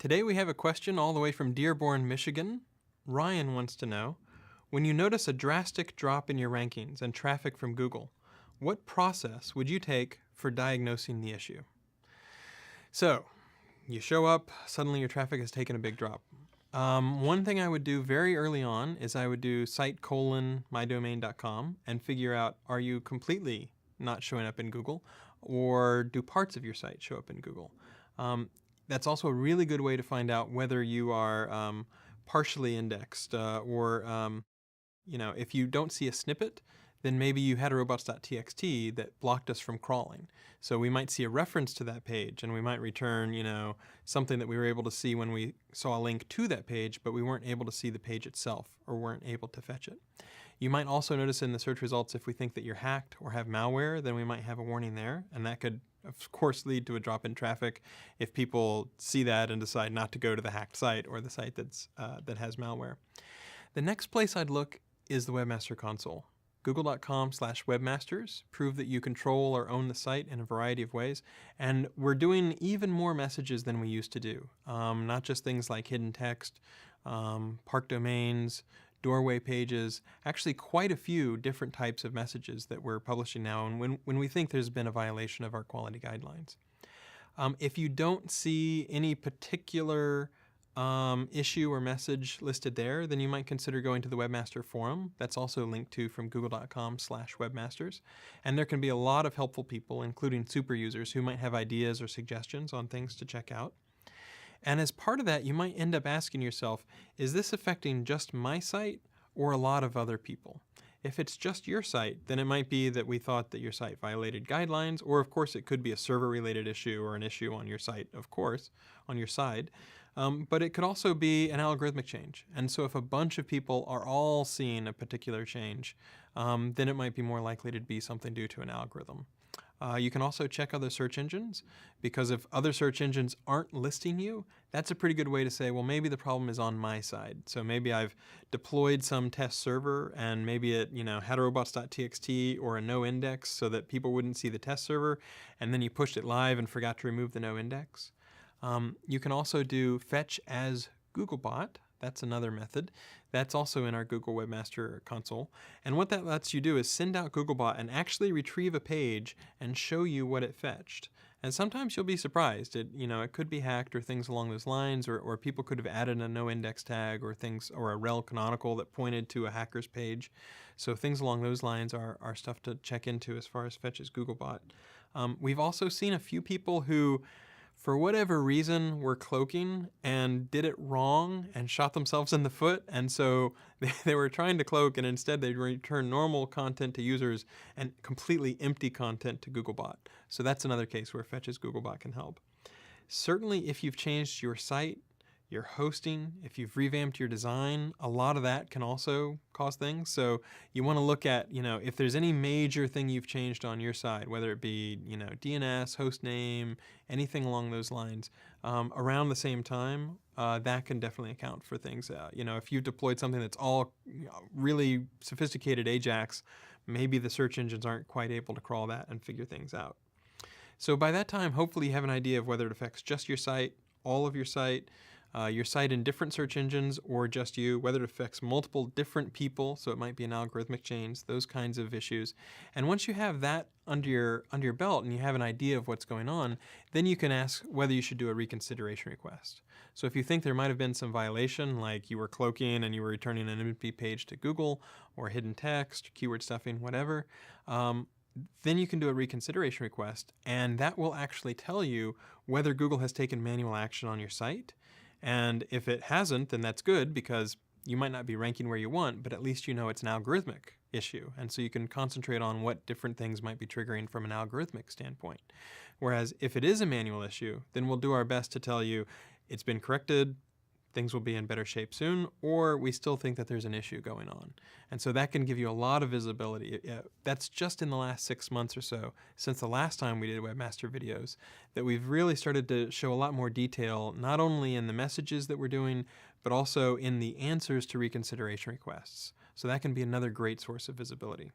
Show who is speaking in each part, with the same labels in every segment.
Speaker 1: Today we have a question all the way from Dearborn, Michigan. Ryan wants to know, when you notice a drastic drop in your rankings and traffic from Google, what process would you take for diagnosing the issue? So, you show up, suddenly your traffic has taken a big drop. One thing I would do very early on is I would do site:/mydomain.com and figure out, are you completely not showing up in Google, or do parts of your site show up in Google? That's also a really good way to find out whether you are partially indexed, if you don't see a snippet, then maybe you had a robots.txt that blocked us from crawling. So we might see a reference to that page, and we might return, something that we were able to see when we saw a link to that page, but we weren't able to see the page itself or weren't able to fetch it. You might also notice in the search results, if we think that you're hacked or have malware, then we might have a warning there, and that could, of course, lead to a drop in traffic if people see that and decide not to go to the hacked site or the site that has malware. The next place I'd look is the Webmaster Console. Google.com/webmasters prove that you control or own the site in a variety of ways, and we're doing even more messages than we used to do. Not just things like hidden text, park domains, doorway pages, actually quite a few different types of messages that we're publishing now, and when we think there's been a violation of our quality guidelines. If you don't see any particular issue or message listed there, then you might consider going to the Webmaster Forum. That's also linked to from google.com/webmasters. And there can be a lot of helpful people, including super users, who might have ideas or suggestions on things to check out. And as part of that, you might end up asking yourself, is this affecting just my site or a lot of other people? If it's just your site, then it might be that we thought that your site violated guidelines, or of course it could be a server-related issue or an issue on your site, of course, on your side. But it could also be an algorithmic change. And so if a bunch of people are all seeing a particular change, then it might be more likely to be something due to an algorithm. You can also check other search engines, because if other search engines aren't listing you, that's a pretty good way to say, well, maybe the problem is on my side. So maybe I've deployed some test server, and maybe it had a robots.txt or a no index so that people wouldn't see the test server, and then you pushed it live and forgot to remove the no index. You can also do fetch as Googlebot. That's another method. That's also in our Google Webmaster Console. And what that lets you do is send out Googlebot and actually retrieve a page and show you what it fetched. And sometimes you'll be surprised. It could be hacked or things along those lines, or people could have added a no index tag or things, or a rel canonical that pointed to a hacker's page. So things along those lines are stuff to check into as far as fetch as Googlebot. We've also seen a few people who, for whatever reason, were cloaking and did it wrong and shot themselves in the foot. And so they were trying to cloak, and instead they return normal content to users and completely empty content to Googlebot. So that's another case where Fetch as Googlebot can help. Certainly, if you've changed your site, your hosting, if you've revamped your design, a lot of that can also cause things. So you want to look at, if there's any major thing you've changed on your side, whether it be, DNS, host name, anything along those lines, around the same time, that can definitely account for things. If you've deployed something that's all really sophisticated AJAX, maybe the search engines aren't quite able to crawl that and figure things out. So by that time, hopefully you have an idea of whether it affects just your site, all of your site in different search engines, or just you, whether it affects multiple different people, so it might be an algorithmic change, those kinds of issues. And once you have that under your belt and you have an idea of what's going on, then you can ask whether you should do a reconsideration request. So if you think there might have been some violation, like you were cloaking and you were returning an empty page to Google, or hidden text, keyword stuffing, whatever, then you can do a reconsideration request, and that will actually tell you whether Google has taken manual action on your site. And if it hasn't, then that's good, because you might not be ranking where you want, but at least you know it's an algorithmic issue. And so you can concentrate on what different things might be triggering from an algorithmic standpoint. Whereas if it is a manual issue, then we'll do our best to tell you it's been corrected, things will be in better shape soon, or we still think that there's an issue going on. And so that can give you a lot of visibility. That's just in the last 6 months or so, since the last time we did Webmaster videos, that we've really started to show a lot more detail, not only in the messages that we're doing, but also in the answers to reconsideration requests. So that can be another great source of visibility.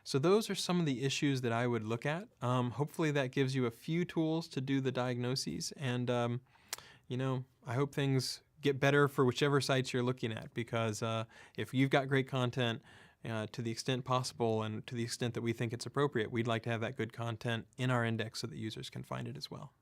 Speaker 1: So those are some of the issues that I would look at. Hopefully that gives you a few tools to do the diagnoses, and I hope things get better for whichever sites you're looking at, because if you've got great content, to the extent possible and to the extent that we think it's appropriate, we'd like to have that good content in our index so that users can find it as well.